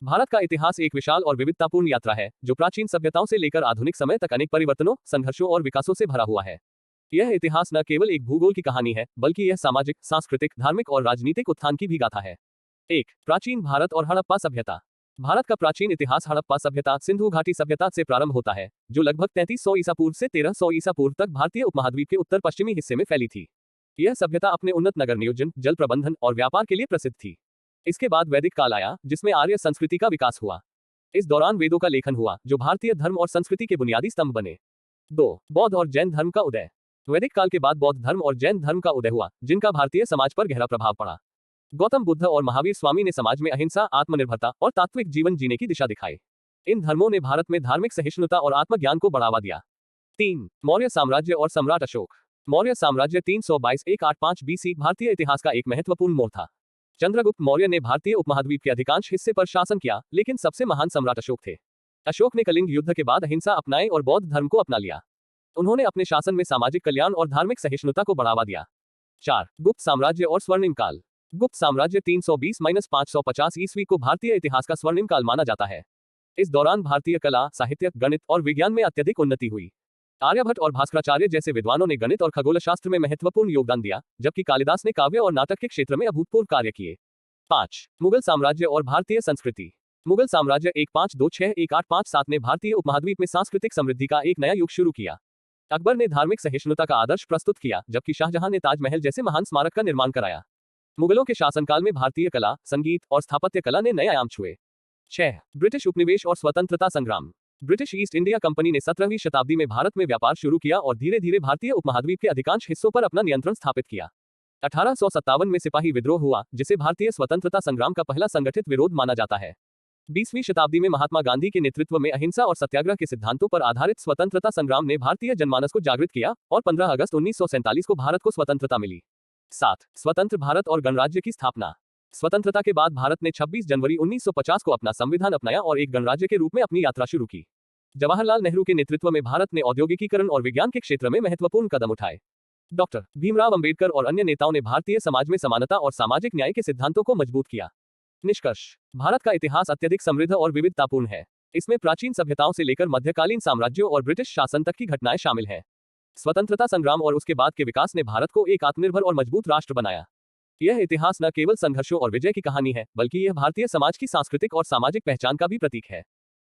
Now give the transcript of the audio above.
भारत का इतिहास एक विशाल और विविधतापूर्ण यात्रा है जो प्राचीन सभ्यताओं से लेकर आधुनिक समय तक अनेक परिवर्तनों, संघर्षों और विकासों से भरा हुआ है। यह इतिहास न केवल एक भूगोल की कहानी है, बल्कि यह सामाजिक, सांस्कृतिक, धार्मिक और राजनीतिक उत्थान की भी गाथा है। एक, प्राचीन भारत और हड़प्पा सभ्यता। भारत का प्राचीन इतिहास हड़प्पा सभ्यता, सिंधु घाटी सभ्यता से प्रारंभ होता है, जो लगभग 3300 ईसा पूर्व से 1300 ईसा पूर्व तक भारतीय उपमहाद्वीप के उत्तर पश्चिमी हिस्से में फैली थी। यह सभ्यता अपने उन्नत नगर नियोजन, जल प्रबंधन और व्यापार के लिए प्रसिद्ध थी। इसके बाद वैदिक काल आया, जिसमें आर्य संस्कृति का विकास हुआ। इस दौरान वेदों का लेखन हुआ, जो भारतीय धर्म और संस्कृति के बुनियादी स्तंभ बने। 2, बौद्ध और जैन धर्म का उदय। वैदिक काल के बाद बौद्ध धर्म और जैन धर्म का उदय हुआ, जिनका भारतीय समाज पर गहरा प्रभाव पड़ा। गौतम बुद्ध और महावीर स्वामी ने समाज में अहिंसा, आत्मनिर्भरता और तात्विक जीवन जीने की दिशा दिखाई। इन धर्मों ने भारत में धार्मिक सहिष्णुता और आत्मज्ञान को बढ़ावा दिया। 3, मौर्य साम्राज्य और सम्राट अशोक। मौर्य साम्राज्य 322-185 बीसी भारतीय इतिहास का एक महत्वपूर्ण मोड़ था। चंद्रगुप्त मौर्य ने भारतीय उपमहाद्वीप के अधिकांश हिस्से पर शासन किया, लेकिन सबसे महान सम्राट अशोक थे। अशोक ने कलिंग युद्ध के बाद अहिंसा अपनाई और बौद्ध धर्म को अपना लिया। उन्होंने अपने शासन में सामाजिक कल्याण और धार्मिक सहिष्णुता को बढ़ावा दिया। 4, गुप्त साम्राज्य और स्वर्णिम काल। गुप्त साम्राज्य 320-550 ईस्वी को भारतीय इतिहास का स्वर्णिम काल माना जाता है। इस दौरान भारतीय कला, साहित्य, गणित और विज्ञान में अत्यधिक उन्नति हुई। आर्यभट्ट और भास्कराचार्य जैसे विद्वानों ने गणित और खगोलशास्त्र में महत्वपूर्ण योगदान दिया, जबकि कालिदास ने काव्य और नाटक के क्षेत्र में अभूतपूर्व कार्य किए। 5, मुगल साम्राज्य और भारतीय संस्कृति। मुगल साम्राज्य 1526-1857 ने भारतीय उपमहाद्वीप में सांस्कृतिक समृद्धि का एक नया युग शुरू किया। अकबर ने धार्मिक सहिष्णुता का आदर्श प्रस्तुत किया, जबकि शाहजहां ने ताजमहल जैसे महान स्मारक का निर्माण कराया। मुगलों के शासनकाल में भारतीय कला, संगीत और स्थापत्य कला ने नए आयाम छुए। 6, ब्रिटिश उपनिवेश और स्वतंत्रता संग्राम। ब्रिटिश ईस्ट इंडिया कंपनी ने 17वीं शताब्दी में भारत में व्यापार शुरू किया और धीरे धीरे भारतीय उपमहाद्वीप के अधिकांश हिस्सों पर अपना नियंत्रण स्थापित किया। 1857 में सिपाही विद्रोह हुआ, जिसे भारतीय स्वतंत्रता संग्राम का पहला संगठित विरोध माना जाता है। 20वीं शताब्दी में महात्मा गांधी के नेतृत्व में अहिंसा और सत्याग्रह के सिद्धांतों पर आधारित स्वतंत्रता संग्राम ने भारतीय जनमानस को जागृत किया और 15 अगस्त 1947 को भारत को स्वतंत्रता मिली। 7, स्वतंत्र भारत और गणराज्य की स्थापना। स्वतंत्रता के बाद भारत ने 26 जनवरी 1950 को अपना संविधान अपनाया और एक गणराज्य के रूप में अपनी यात्रा शुरू की। जवाहरलाल नेहरू के नेतृत्व में भारत ने औद्योगिकीकरण और विज्ञान के क्षेत्र में महत्वपूर्ण कदम उठाए। डॉक्टर भीमराव अंबेडकर और अन्य नेताओं ने भारतीय समाज में समानता और सामाजिक न्याय के सिद्धांतों को मजबूत किया। निष्कर्ष, भारत का इतिहास अत्यधिक समृद्ध और विविधतापूर्ण है। इसमें प्राचीन सभ्यताओं से लेकर मध्यकालीन साम्राज्यों और ब्रिटिश शासन तक की घटनाएं शामिल हैं। स्वतंत्रता संग्राम और उसके बाद के विकास ने भारत को एक आत्मनिर्भर और मजबूत राष्ट्र बनाया। यह इतिहास न केवल संघर्षों और विजय की कहानी है, बल्कि यह भारतीय समाज की सांस्कृतिक और सामाजिक पहचान का भी प्रतीक है।